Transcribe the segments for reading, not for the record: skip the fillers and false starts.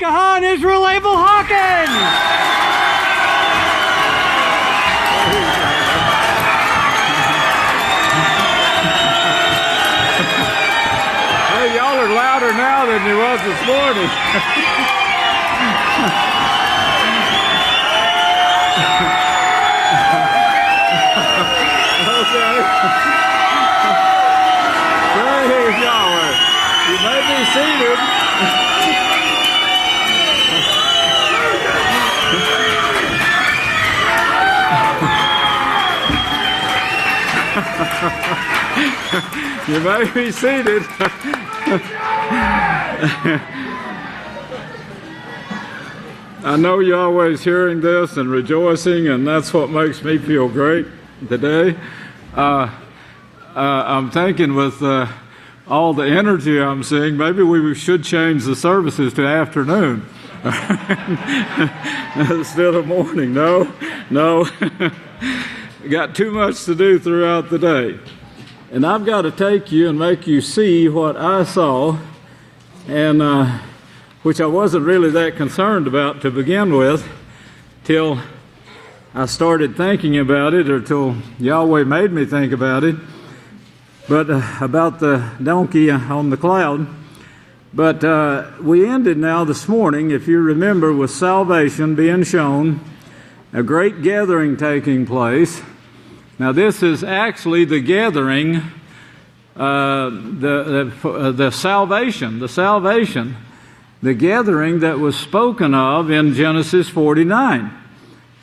Kahan Israel Abel Hawkins! Hey, y'all are louder now than you was this morning. Okay. Praise Yahweh. You may be seated. You may be seated. I know you're always hearing this and rejoicing, and that's what makes me feel great today. I'm thinking with all the energy I'm seeing, maybe we should change the services to afternoon instead of morning. No. Got too much to do throughout the day. And I've got to take you and make you see what I saw, and which I wasn't really that concerned about to begin with till I started thinking about it, or till Yahweh made me think about it, but about the donkey on the cloud. But we ended now this morning, if you remember, with salvation being shown, a great gathering taking place. Now this is actually the gathering, the salvation, the gathering that was spoken of in Genesis 49.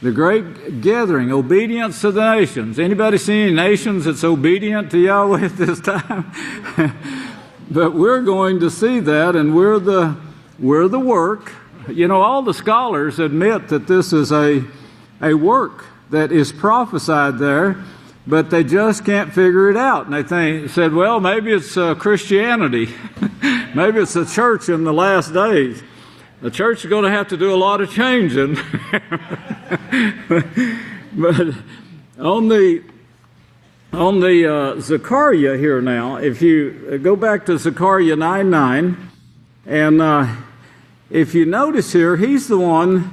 The great gathering, obedience to the nations. Anybody see any nations that's obedient to Yahweh at this time? But we're going to see that, and we're the work. You know, all the scholars admit that this is a work that is prophesied there, but they just can't figure it out. And they said, well, maybe it's Christianity. Maybe it's the church in the last days. The church is going to have to do a lot of changing. But on the Zechariah here now, if you go back to Zechariah 9:9, and if you notice here, he's the one.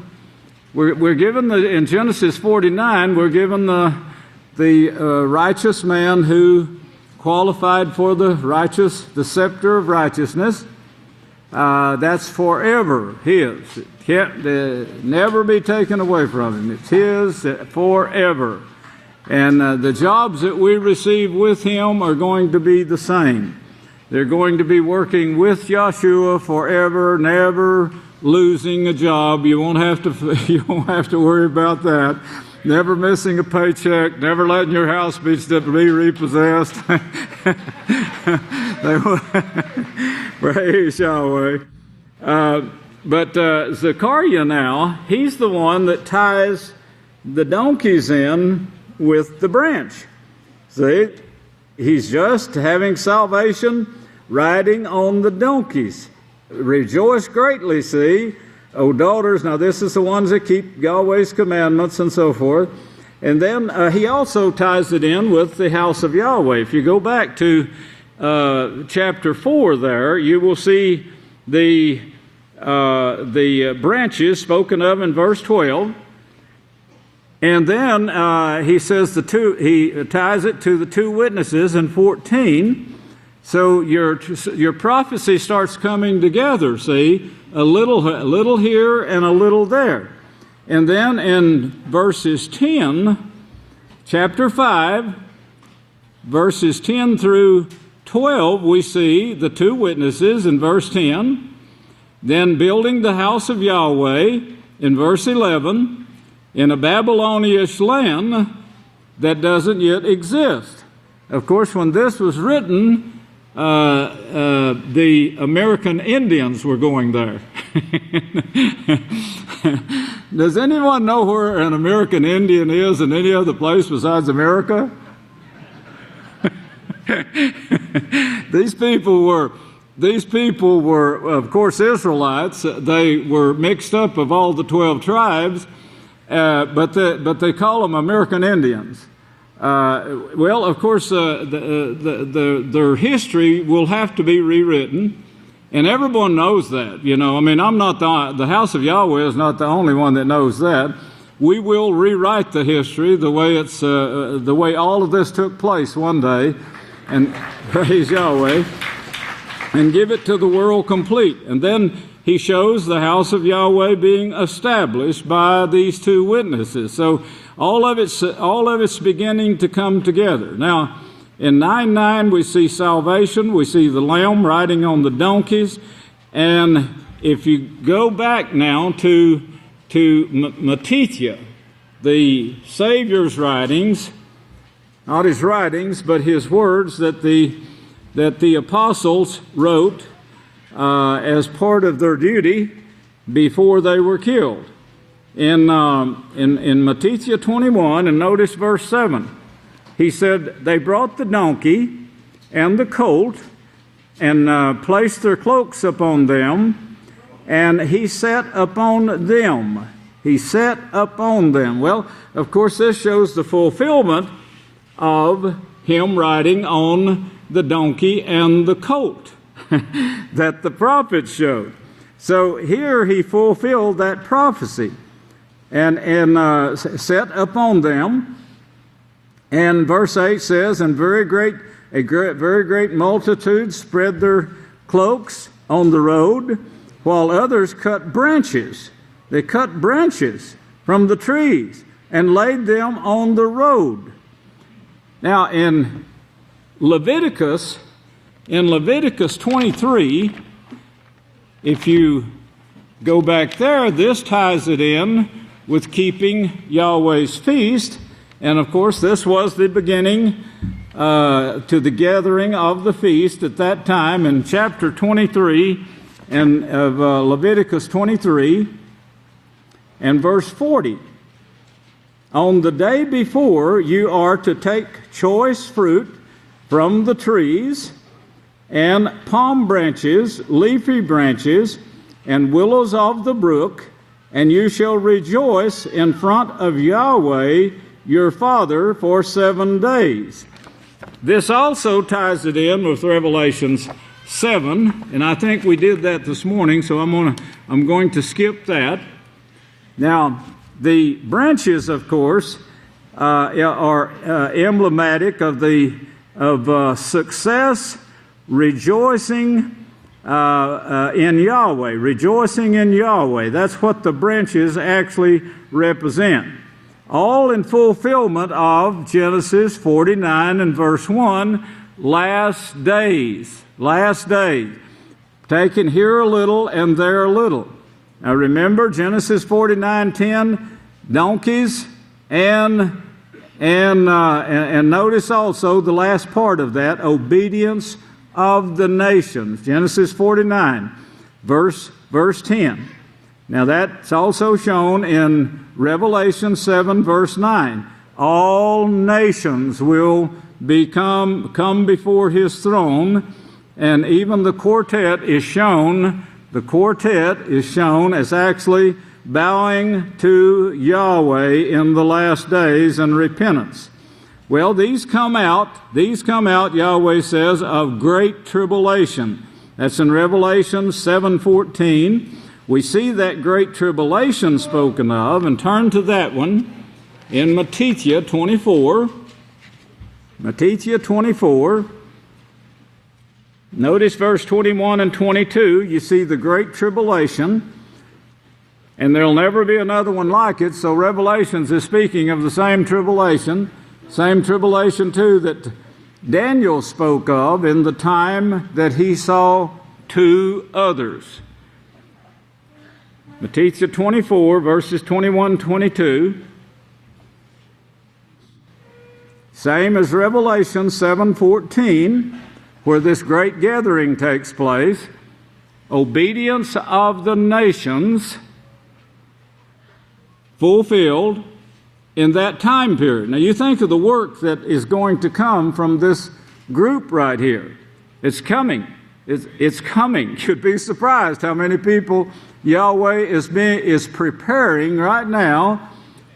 We're given in Genesis 49, we're given the righteous man who qualified for the scepter of righteousness. That's forever his. It can't never be taken away from him. It's his forever. And the jobs that we receive with him are going to be the same. They're going to be working with Yahshua forever, never losing a job. You won't have to worry about that. Never missing a paycheck, never letting your house be repossessed. Praise Yahweh. But Zechariah now, he's the one that ties the donkeys in with the branch. See? He's just having salvation, riding on the donkeys. Rejoice greatly, see, O daughters. Now this is the ones that keep Yahweh's commandments and so forth. And then he also ties it in with the house of Yahweh. If you go back to chapter 4 there, you will see the branches spoken of in verse 12. And then he says he ties it to the two witnesses in 14. So your prophecy starts coming together, see, a little here and a little there. And then in verses 10, chapter 5, verses 10 through 12, we see the two witnesses in verse 10. Then building the house of Yahweh in verse 11, in a Babylonish land that doesn't yet exist. Of course, when this was written, the American Indians were going there. Does anyone know where an American Indian is in any other place besides America? These people were, of course, Israelites. They were mixed up of all the 12 tribes, but they call them American Indians. Well, of course, their history will have to be rewritten, And everyone knows that, you know. I mean, I'm not the House of Yahweh is not the only one that knows that. We will rewrite the history the way all of this took place one day, and praise Yahweh, and give it to the world complete. And then he shows the house of Yahweh being established by these two witnesses. So all of it's beginning to come together. Now, in 9:9 we see salvation. We see the Lamb riding on the donkeys. And if you go back now to Matithia, the Savior's writings, not his writings, but his words that the apostles wrote as part of their duty before they were killed. In Matithia 21, and notice verse 7, he said, they brought the donkey and the colt and placed their cloaks upon them, and he sat upon them. He sat upon them. Well, of course, this shows the fulfillment of him riding on the donkey and the colt that the prophets showed. So here he fulfilled that prophecy and sat upon them. And verse 8 says, and very great multitude spread their cloaks on the road, while others cut branches. They cut branches from the trees and laid them on the road. Now in Leviticus 23, if you go back there, this ties it in with keeping Yahweh's feast. And of course, this was the beginning to the gathering of the feast at that time in chapter 23 and of Leviticus 23 and verse 40. On the day before, you are to take choice fruit from the trees and palm branches, leafy branches, and willows of the brook, and you shall rejoice in front of Yahweh your Father for 7 days. This also ties it in with Revelations 7, and I think we did that this morning, so I'm going to skip that. Now, the branches, of course, are emblematic of success, rejoicing in Yahweh. Rejoicing in Yahweh. That's what the branches actually represent. All in fulfillment of Genesis 49 and verse 1, last days. Last days. Taken here a little and there a little. Now remember, Genesis 49:10, donkeys, and notice also the last part of that, obedience of the nations. Genesis 49, verse 10. Now that's also shown in Revelation 7, verse 9. All nations will come before his throne, and even the quartet is shown. The quartet is shown as actually bowing to Yahweh in the last days in repentance. Well, these come out, Yahweh says, of great tribulation. That's in Revelation 7:14. We see that great tribulation spoken of, and turn to that one in Matithia 24. Matithia 24. Notice verse 21 and 22. You see the great tribulation, and there'll never be another one like it. So Revelations is speaking of the same tribulation too that Daniel spoke of in the time that he saw two others. Matithia 24, verses 21 22. Same as Revelation 7:14, where this great gathering takes place. Obedience of the nations fulfilled in that time period. Now you think of the work that is going to come from this group right here. It's coming. It's coming. You'd be surprised how many people Yahweh is preparing right now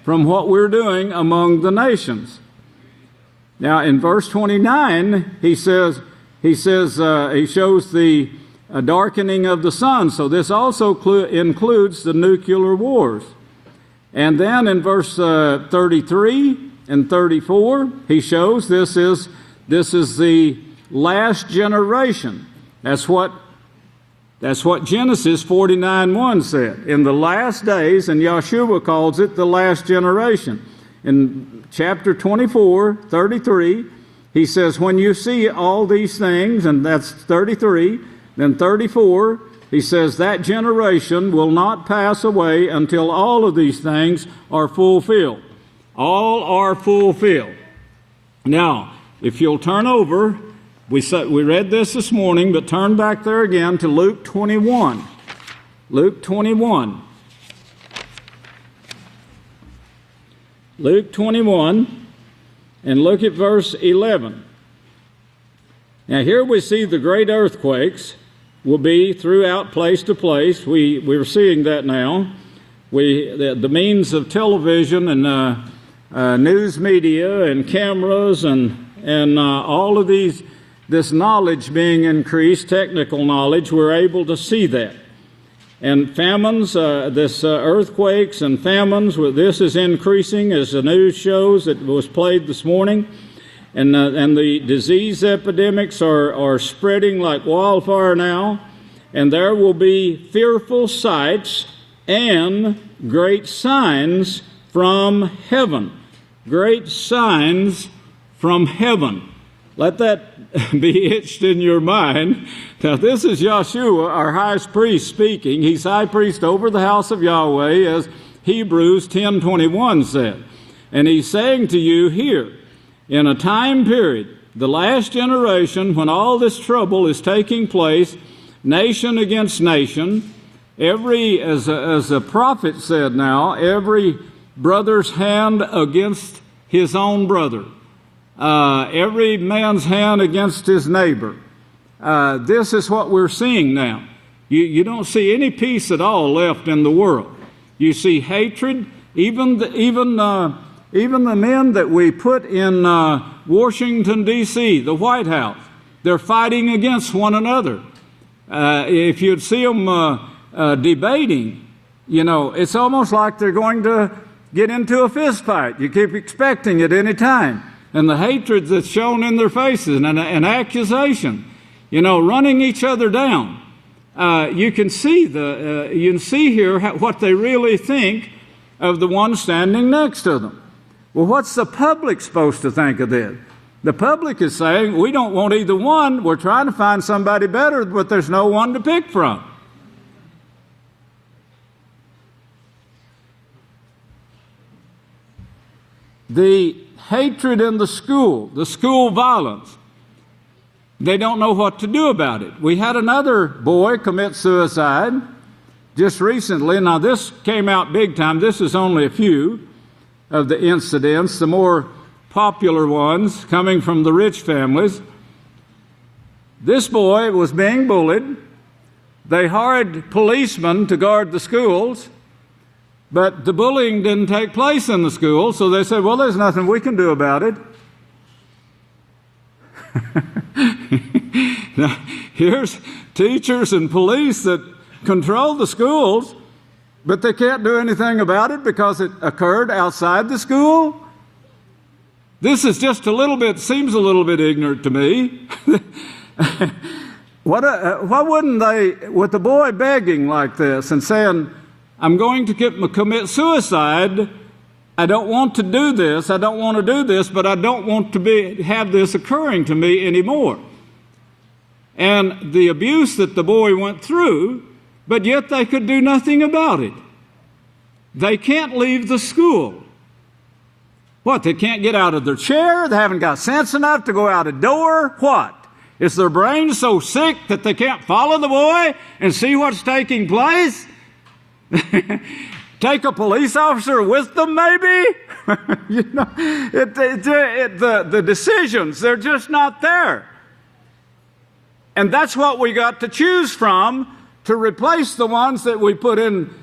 from what we're doing among the nations. Now in verse 29, he shows the a darkening of the sun. So this also includes the nuclear wars. And then in verse 33 and 34, he shows this is the last generation. That's what Genesis 49:1 said. In the last days, and Yahshua calls it the last generation. In chapter 24:33, he says, when you see all these things, and that's 33, then 34, he says, that generation will not pass away until all of these things are fulfilled. All are fulfilled. Now, if you'll turn over, we read this morning, but turn back there again to Luke 21. Luke 21. Luke 21, and look at verse 11. Now here we see the great earthquakes will be throughout place to place. We're seeing that now. The means of television and news media and cameras and all of this knowledge being increased, technical knowledge, we're able to see that. And famines, earthquakes and famines, this is increasing as the news shows. It was played this morning. And the disease epidemics are spreading like wildfire now. And there will be fearful sights and great signs from heaven. Great signs from heaven. Let that be etched in your mind. Now, this is Yahshua, our high priest, speaking. He's high priest over the house of Yahweh, as Hebrews 10:21 said. And he's saying to you here, in a time period, the last generation, when all this trouble is taking place, nation against nation, as a prophet said now, every brother's hand against his own brother. Every man's hand against his neighbor. This is what we're seeing now. You don't see any peace at all left in the world. You see hatred. Even the men that we put in Washington, D.C., the White House, they're fighting against one another. If you'd see them debating, it's almost like they're going to get into a fist fight. You keep expecting it any time. And the hatred that's shown in their faces and accusation, running each other down. You can see here what they really think of the one standing next to them. Well, what's the public supposed to think of this? The public is saying, we don't want either one. We're trying to find somebody better, but there's no one to pick from. The hatred in the school violence, they don't know what to do about it. We had another boy commit suicide just recently. Now, this came out big time. This is only a few of the incidents, the more popular ones coming from the rich families. This boy was being bullied. They hired policemen to guard the schools, but the bullying didn't take place in the school, so they said, well, there's nothing we can do about it. Now, here's teachers and police that control the schools, but they can't do anything about it because it occurred outside the school. This is just seems a little bit ignorant to me. Why wouldn't they, with the boy begging like this and saying, I'm going to commit suicide, I don't want to do this, but I don't want to have this occurring to me anymore. And the abuse that the boy went through, but yet they could do nothing about it. They can't leave the school. What, they can't get out of their chair? They haven't got sense enough to go out a door? What? Is their brain so sick that they can't follow the boy and see what's taking place? Take a police officer with them, maybe? The decisions, they're just not there. And that's what we got to choose from to replace the ones that we put in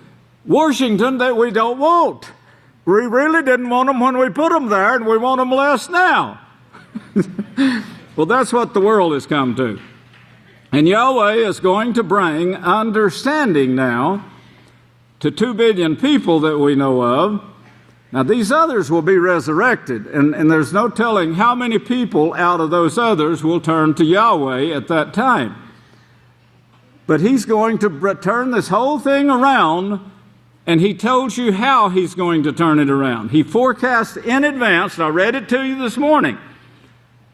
Washington that we don't want. We really didn't want them when we put them there, and we want them less now. Well, that's what the world has come to. And Yahweh is going to bring understanding now to 2 billion people that we know of. Now, these others will be resurrected, and there's no telling how many people out of those others will turn to Yahweh at that time. But He's going to turn this whole thing around, and He told you how He's going to turn it around. He forecast in advance, and I read it to you this morning.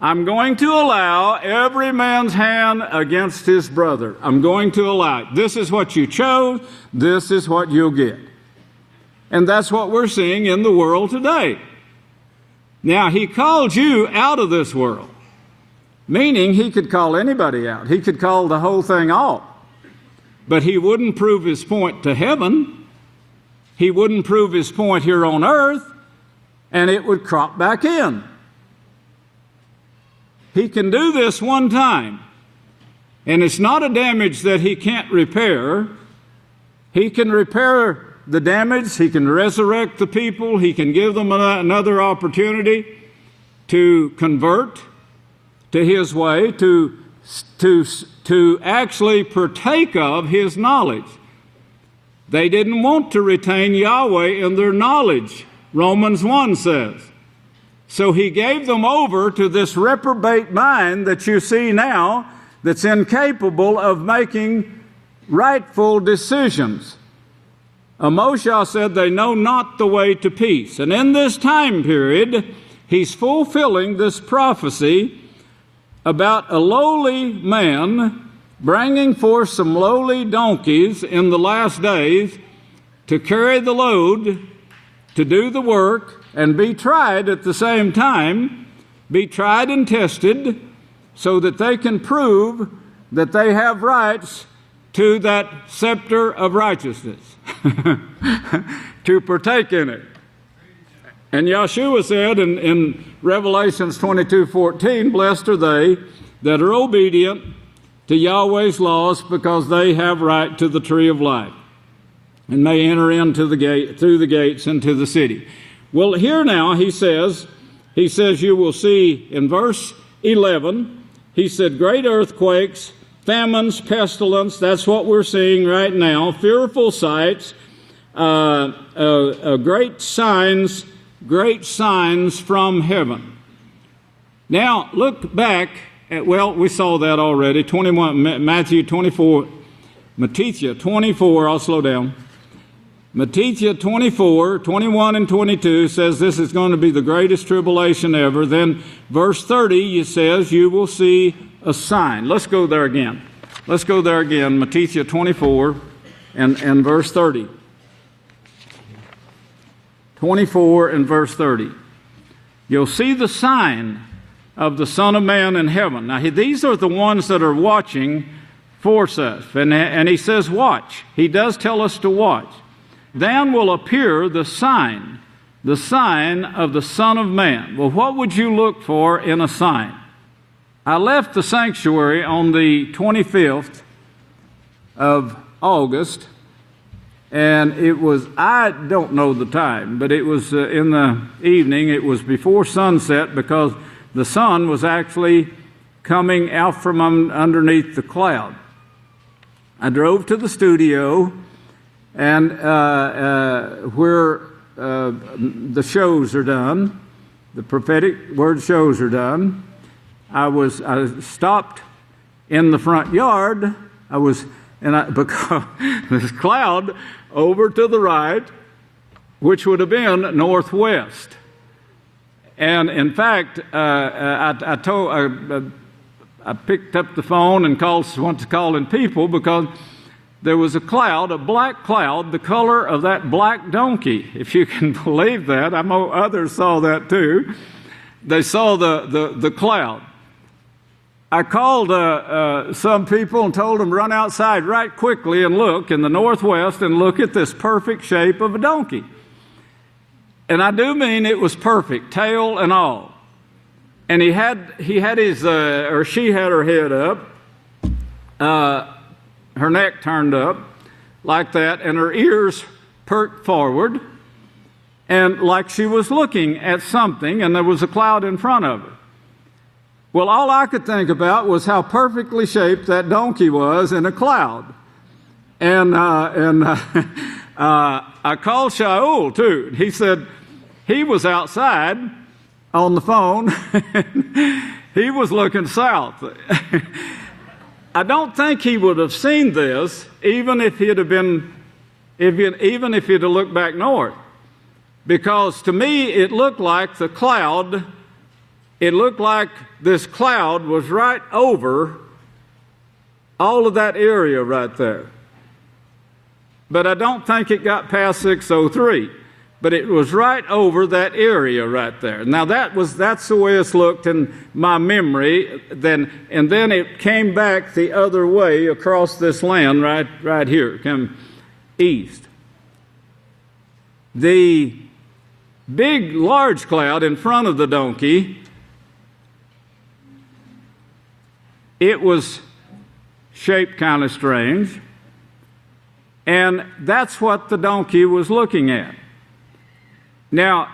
I'm going to allow every man's hand against his brother. I'm going to allow it. This is what you chose. This is what you'll get. And that's what we're seeing in the world today. Now, He called you out of this world, meaning He could call anybody out. He could call the whole thing off. But He wouldn't prove His point to heaven. He wouldn't prove His point here on earth, and it would crop back in. He can do this one time, and it's not a damage that He can't repair. He can repair the damage. He can resurrect the people. He can give them another opportunity to convert to His way, to actually partake of His knowledge. They didn't want to retain Yahweh in their knowledge, Romans 1 says. So He gave them over to this reprobate mind that you see now, that's incapable of making rightful decisions. Moshe said they know not the way to peace. And in this time period, He's fulfilling this prophecy about a lowly man bringing forth some lowly donkeys in the last days to carry the load, to do the work, and be tried at the same time, be tried and tested, so that they can prove that they have rights to that scepter of righteousness, to partake in it. And Yeshua said in Revelations 22:14, blessed are they that are obedient to Yahweh's laws, because they have right to the tree of life, and may enter into the gate, through the gates into the city. Well, here now he says you will see in verse 11, he said, great earthquakes, famines, pestilence, that's what we're seeing right now, fearful sights, great signs from heaven. Now, look back at, well, we saw that already, Matthew 24, I'll slow down. Matthew 24, 21 and 22 says this is going to be the greatest tribulation ever. Then verse 30 it says you will see a sign. Let's go there again. Matthew 24 and verse 30. 24 and verse 30. You'll see the sign of the Son of Man in heaven. Now these are the ones that are watching for us. And He says watch. He does tell us to watch. Then will appear the sign of the Son of Man. Well, what would you look for in a sign? I left the sanctuary on the 25th of August, and it was, I don't know the time, but it was in the evening. It was before sunset, because the sun was actually coming out from underneath the cloud. I drove to the studio, and where the shows are done, the prophetic word shows are done, I stopped in the front yard. Because this cloud over to the right, which would have been northwest. And in fact, I picked up the phone and went to calling people, because there was a cloud, a black cloud, the color of that black donkey, if you can believe that. I know others saw that too. They saw the cloud. I called some people and told them, run outside right quickly and look in the northwest and look at this perfect shape of a donkey. And I do mean it was perfect, tail and all. And he had his, or she had her head up, her neck turned up like that, and her ears perked forward, and like she was looking at something, and there was a cloud in front of her. Well, all I could think about was how perfectly shaped that donkey was in a cloud. And I called Shaul, too. He said he was outside on the phone. He was looking south. I don't think he would have seen this even if he'd have looked back north. Because to me, it looked like this cloud was right over all of that area right there. But I don't think it got past 603. But it was right over that area right there. Now that's the way it's looked in my memory. And then it came back the other way across this land right here, come east. The big, large cloud in front of the donkey, it was shaped kind of strange. And that's what the donkey was looking at. Now,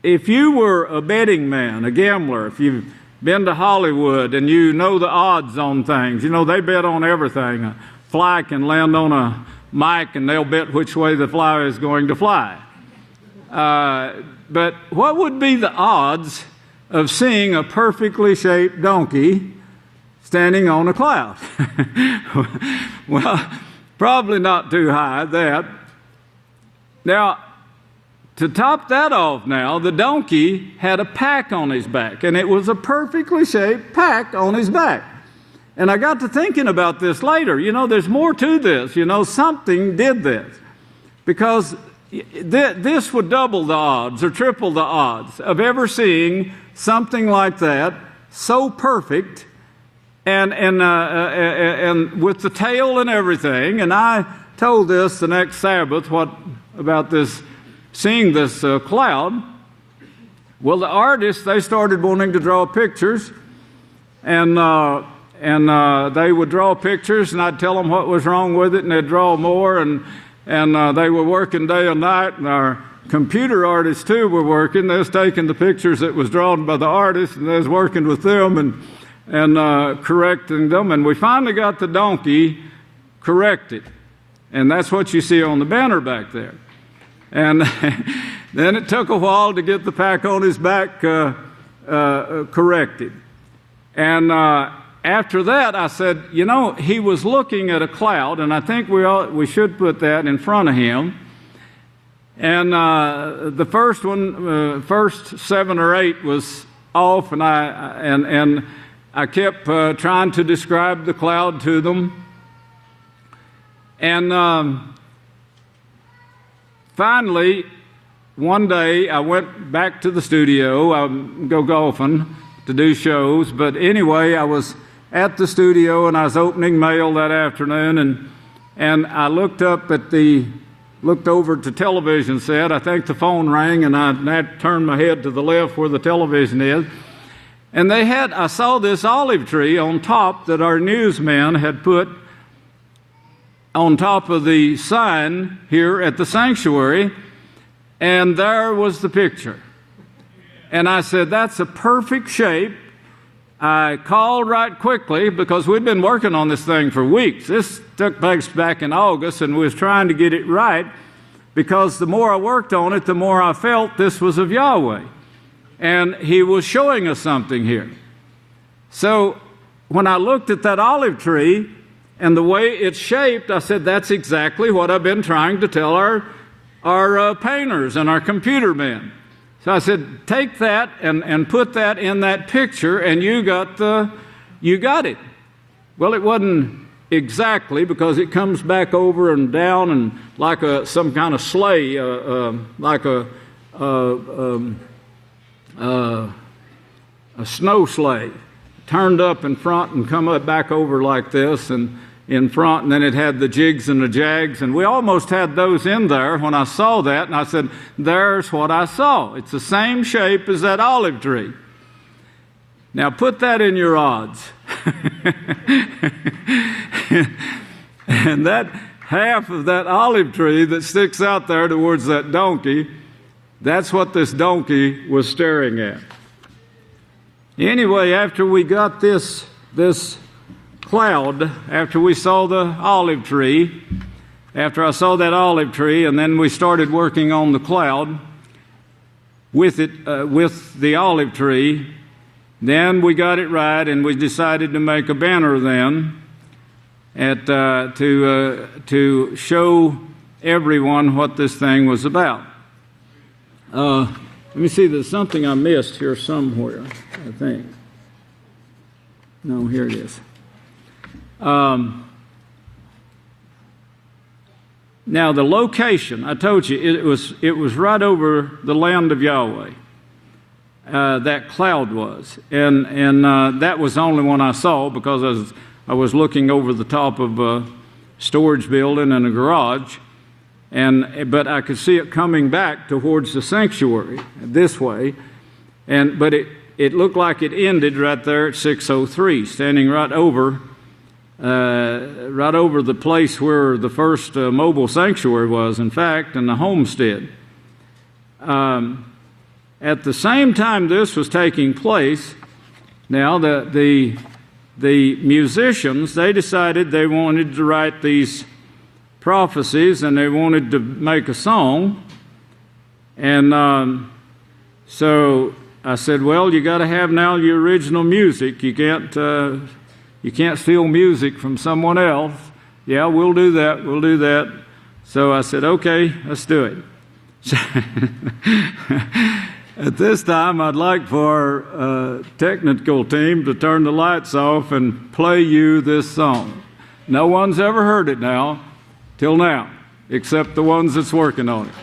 if you were a betting man, a gambler, if you've been to Hollywood and you know the odds on things, you know they bet on everything. A fly can land on a mic and they'll bet which way the fly is going to fly. But what would be the odds of seeing a perfectly shaped donkey standing on a cloud? Well, probably not too high, that. Now, to top that off now, the donkey had a pack on his back, and it was a perfectly shaped pack on his back. And I got to thinking about this later. You know, there's more to this. You know, something did this. Because this would double the odds or triple the odds of ever seeing something like that, so perfect, and with the tail and everything. And I told this the next Sabbath, about this, seeing this cloud. Well, the artists, they started wanting to draw pictures, and they would draw pictures, and I'd tell them what was wrong with it, and they'd draw more, and they were working day and night, and our computer artists too were working. They was taking the pictures that was drawn by the artists, and they was working with them and correcting them, and we finally got the donkey corrected, and that's what you see on the banner back there. And then it took a while to get the pack on his back corrected. And after that, I said, you know, he was looking at a cloud, and I think we should put that in front of him. And the first one, first 7 or 8 was off, and I kept trying to describe the cloud to them. And finally, one day I went back to the studio. I go golfing to do shows, but anyway, I was at the studio and I was opening mail that afternoon, and I looked over to television set. I think the phone rang, and I turned my head to the left where the television is, and I saw this olive tree on top that our newsman had put on top of the sign here at the sanctuary, and there was the picture. And I said, that's a perfect shape. I called right quickly because we'd been working on this thing for weeks. This took place back in August, and we was trying to get it right because the more I worked on it, the more I felt this was of Yahweh. And He was showing us something here. So when I looked at that olive tree and the way it's shaped, I said, that's exactly what I've been trying to tell our painters and our computer men. So I said, take that and put that in that picture, and you got it. Well, it wasn't exactly, because it comes back over and down and like some kind of sleigh, like a snow sleigh, turned up in front and come up back over like this and in front, and then it had the jigs and the jags, and we almost had those in there when I saw that, and I said, there's what I saw. It's the same shape as that olive tree. Now put that in your odds. And that half of that olive tree that sticks out there towards that donkey, that's what this donkey was staring at. Anyway, after we got this cloud, after we saw the olive tree, after I saw that olive tree, and then we started working on the cloud with the olive tree, then we got it right, and we decided to make a banner then to show everyone what this thing was about. Let me see, there's something I missed here somewhere, I think. No, here it is. Now the location, I told you, it was right over the land of Yahweh. That cloud was, and that was the only one I saw because I was looking over the top of a storage building and a garage, but I could see it coming back towards the sanctuary this way, but it looked like it ended right there at 603, standing right over the place where the first mobile sanctuary was, in fact, and the homestead. At the same time this was taking place, now the musicians, they decided they wanted to write these prophecies and they wanted to make a song. And so I said, well, you got to have now your original music. You can't steal music from someone else. Yeah, we'll do that. So I said, okay, let's do it. At this time, I'd like for our technical team to turn the lights off and play you this song. No one's ever heard it till now, except the ones that's working on it.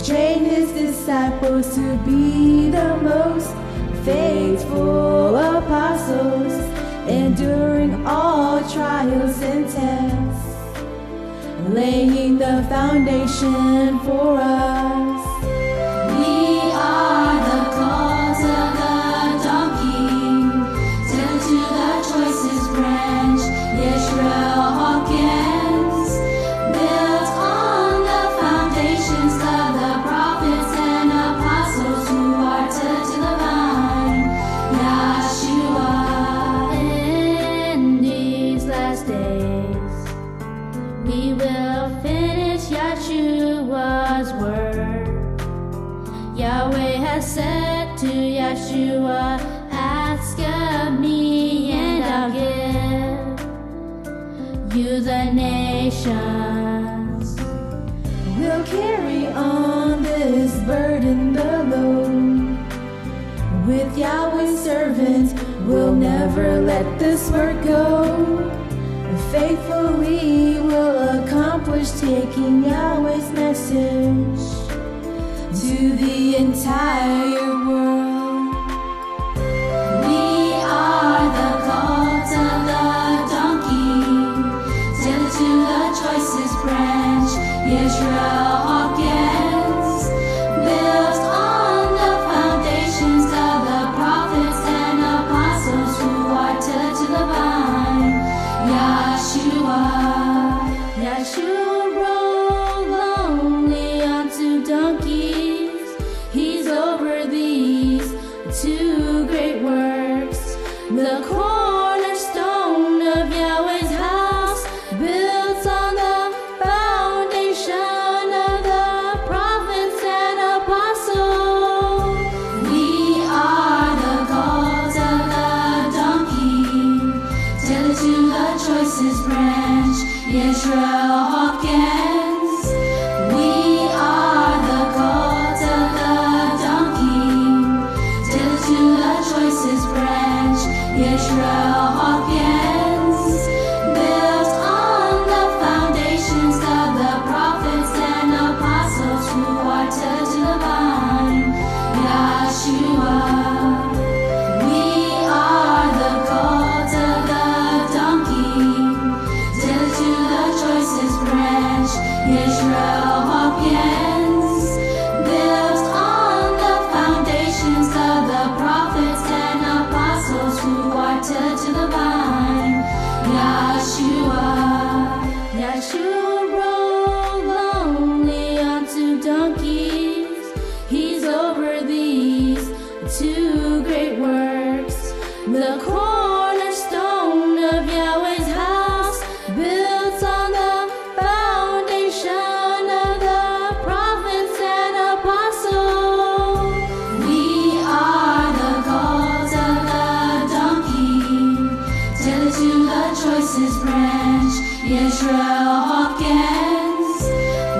Train his disciples to be the most faithful apostles, enduring all trials and tests, laying the foundation for us. We are the cause of the donkey, tell to the choicest branch, Yisrayl Hawkins, built on the foundations of the prophets and apostles who are to the vine, Yahshua. In these last days, we will finish Yahshua's word. Yahweh has said to Yahshua, ask of me and I'll give you the nations. We'll carry on this burden, the load. With Yahweh's servants, we'll never let this work go. Faithfully we'll accomplish taking Yahweh's message to the entire world. We are the cult of the donkey, till to the choicest branch, Yisrayl Hawkins, built on the foundations of the prophets and apostles who are to the vine, Yahshua. Yahshua rode lonely onto donkeys. He's over the Yisrayl Hawkins, built on the foundations of the prophets and apostles who are touched to the vine. Yahshua, we are the cult of the donkey, till to the choicest branch. Yisrayl Hawkins, built on the foundations of the prophets and apostles who are touched to the vine. Yahshua, Yahshua rode lonely onto donkeys. He's over these two great works, the cornerstone of Yahweh's house, built on the foundation of the prophets and apostles. We are the cult of the donkey, till to the choicest branch. Yisrayl Hawkins,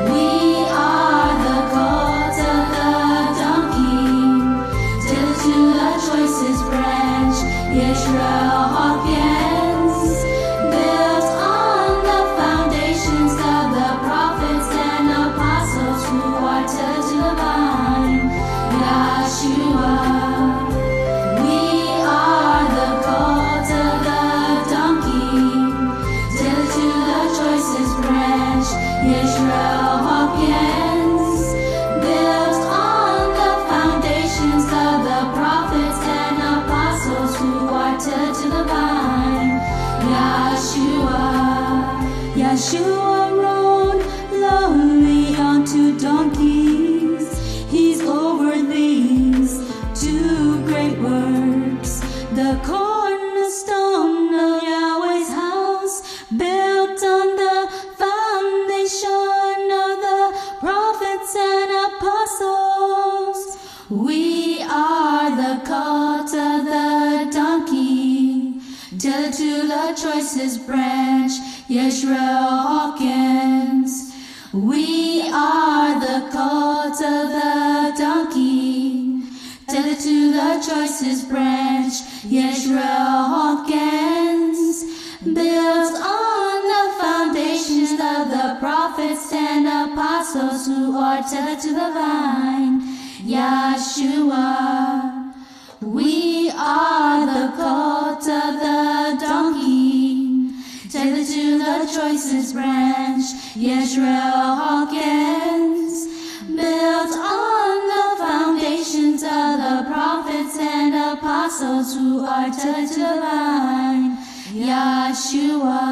we are the cult of the donkey, till to the choicest branch. Yisrayl Hawkins, built on the foundations of the prophets and apostles who are touched to the vine. Yahshua, we are the cult of the donkey, till to the choicest branch. Yisrayl Hawkins, built on the foundations of the prophets and apostles who are touched to the vine. Yahshua, Yahshua rode lonely onto donkeys. He's over these two great works, the cornerstone of Yahweh's house, built on the foundation of the prophets and apostles. We are the cult of the donkey, till to the choicest branch. Yisrayl Hawkins, we are the cult of the donkey, till to the choicest branch. Yisrayl Hawkins, built on the foundations of the prophets and apostles who are tethered to the vine. Yahshua, we are the cult of the donkey, tethered to the choicest branch. Yisrayl Hawkins, built on the foundations of the prophets and apostles who are tethered to the vine. Yahshua.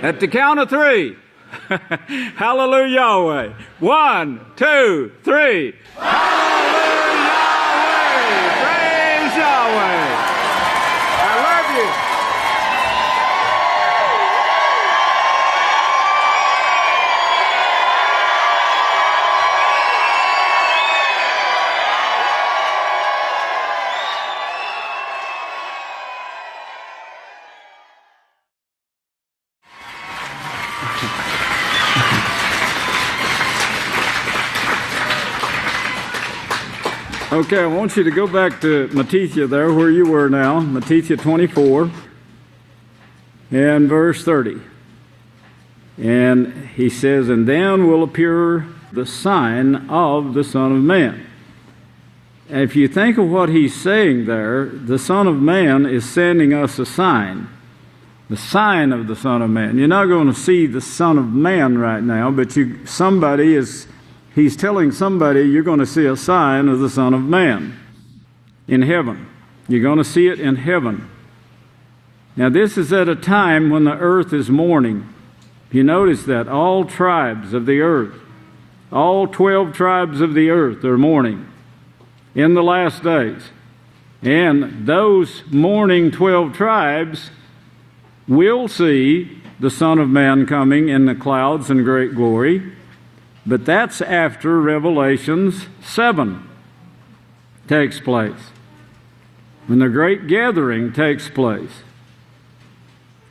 At the count of three. Hallelujah, Yahweh. 1, 2, 3. Hallelujah, Yahweh. Praise Yahweh. I love you. Okay, I want you to go back to Matthew there where you were now, Matthew 24 and verse 30. And he says, "And then will appear the sign of the Son of Man. And if you think of what he's saying there, the Son of Man is sending us a sign. The sign of the Son of Man. You're not going to see the Son of Man right now, but he's telling somebody you're going to see a sign of the Son of Man in heaven. You're going to see it in heaven. Now this is at a time when the earth is mourning. You notice that all tribes of the earth, all 12 tribes of the earth are mourning in the last days. And those mourning 12 tribes will see the Son of Man coming in the clouds in great glory. But that's after Revelations 7 takes place, when the great gathering takes place.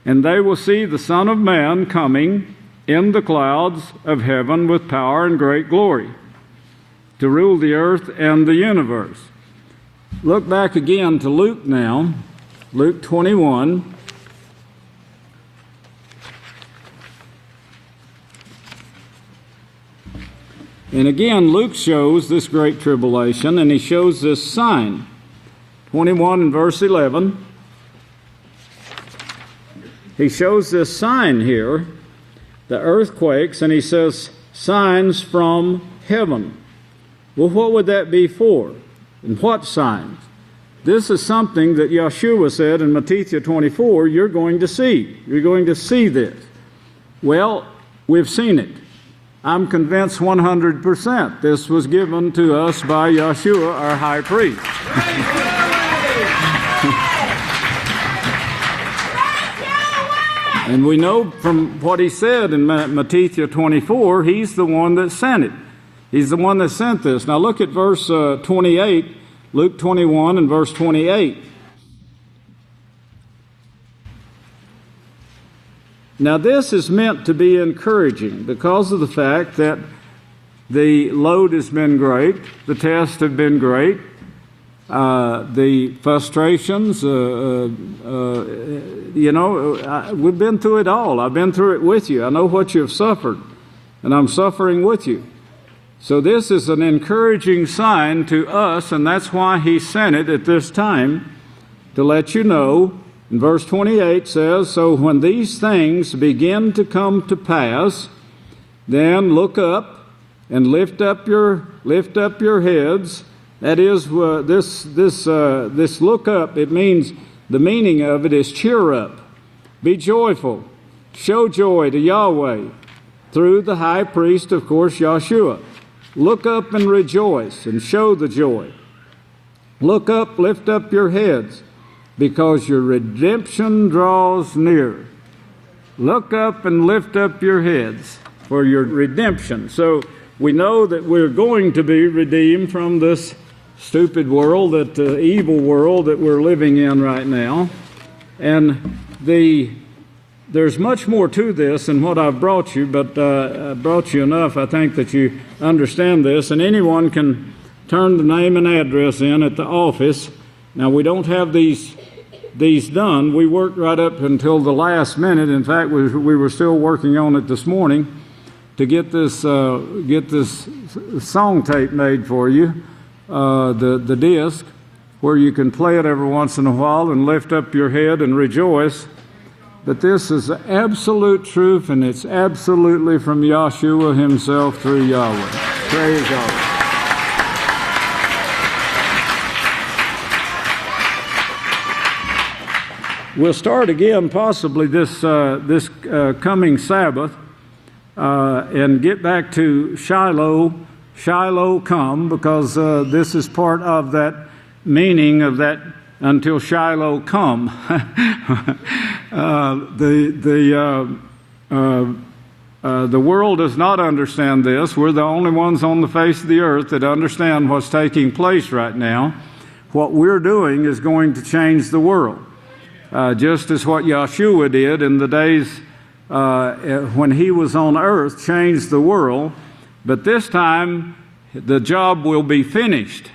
And they will see the Son of Man coming in the clouds of heaven with power and great glory to rule the earth and the universe. Look back again to Luke now, Luke 21. And again, Luke shows this great tribulation, and he shows this sign. 21 and verse 11. He shows this sign here, the earthquakes, and he says, signs from heaven. Well, what would that be for? And what signs? This is something that Yeshua said in Matthew 24, you're going to see. You're going to see this. Well, we've seen it. I'm convinced 100% this was given to us by Yeshua, our high priest. And we know from what he said in Matthew 24, he's the one that sent it. He's the one that sent this. Now look at verse 28, Luke 21 and verse 28. Now this is meant to be encouraging because of the fact that the load has been great, the tests have been great, the frustrations, we've been through it all. I've been through it with you. I know what you've suffered, and I'm suffering with you. So this is an encouraging sign to us, and that's why he sent it at this time, to let you know. And verse 28 says, so when these things begin to come to pass, then look up and lift up your heads. That is, this look up, it means, the meaning of it is cheer up, be joyful, show joy to Yahweh through the high priest, of course, Yeshua. Look up and rejoice and show the joy. Look up, lift up your heads, because your redemption draws near. Look up and lift up your heads for your redemption. So we know that we're going to be redeemed from this stupid world, that evil world that we're living in right now. And there's much more to this than what I've brought you, but I brought you enough, I think, that you understand this. And anyone can turn the name and address in at the office. Now, we don't have these done. We worked right up until the last minute. In fact, we were still working on it this morning to get this song tape made for you, the disc, where you can play it every once in a while and lift up your head and rejoice. But this is absolute truth, and it's absolutely from Yahshua himself through Yahweh. Praise God. We'll start again possibly this coming Sabbath and get back to Shiloh come, because this is part of that meaning of that until Shiloh come. The world does not understand this. We're the only ones on the face of the earth that understand what's taking place right now. What we're doing is going to change the world. Just as what Yeshua did in the days when he was on earth, changed the world. But this time, the job will be finished.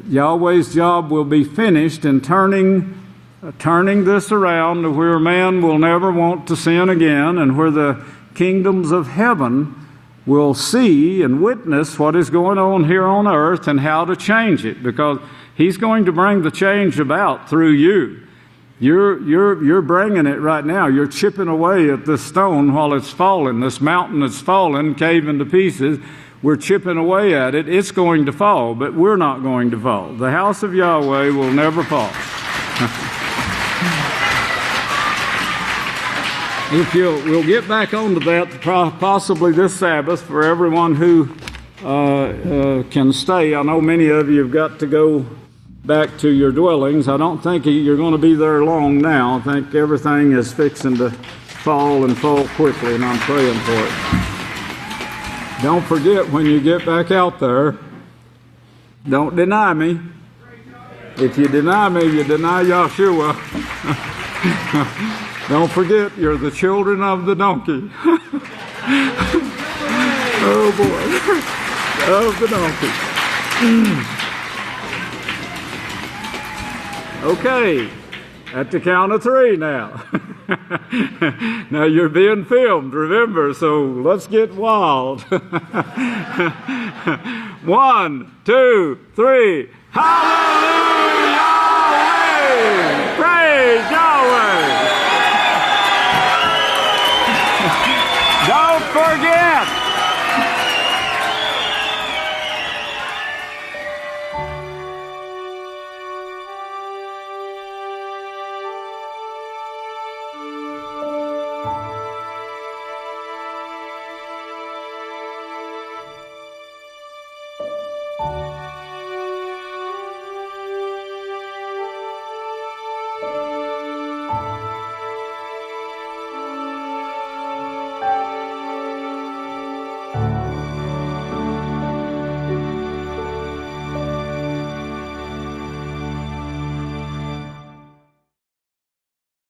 Yahweh's job will be finished in turning this around to where man will never want to sin again, and where the kingdoms of heaven will see and witness what is going on here on earth and how to change it, because He's going to bring the change about through you. You're bringing it right now. You're chipping away at this stone while it's falling. This mountain that's fallen, caving to pieces. We're chipping away at it. It's going to fall, but we're not going to fall. The house of Yahweh will never fall. We'll get back onto that possibly this Sabbath for everyone who can stay. I know many of you have got to go back to your dwellings. I don't think you're going to be there long now. I think everything is fixing to fall and fall quickly, and I'm praying for it. Don't forget, when you get back out there, don't deny me. If you deny me, you deny Yahshua. Don't forget, you're the children of the donkey. Oh boy, of the donkey. Okay, at the count of 3 now. Now you're being filmed, remember, so let's get wild. 1, 2, 3. Hallelujah! Yahweh! Praise Yahweh! Don't forget,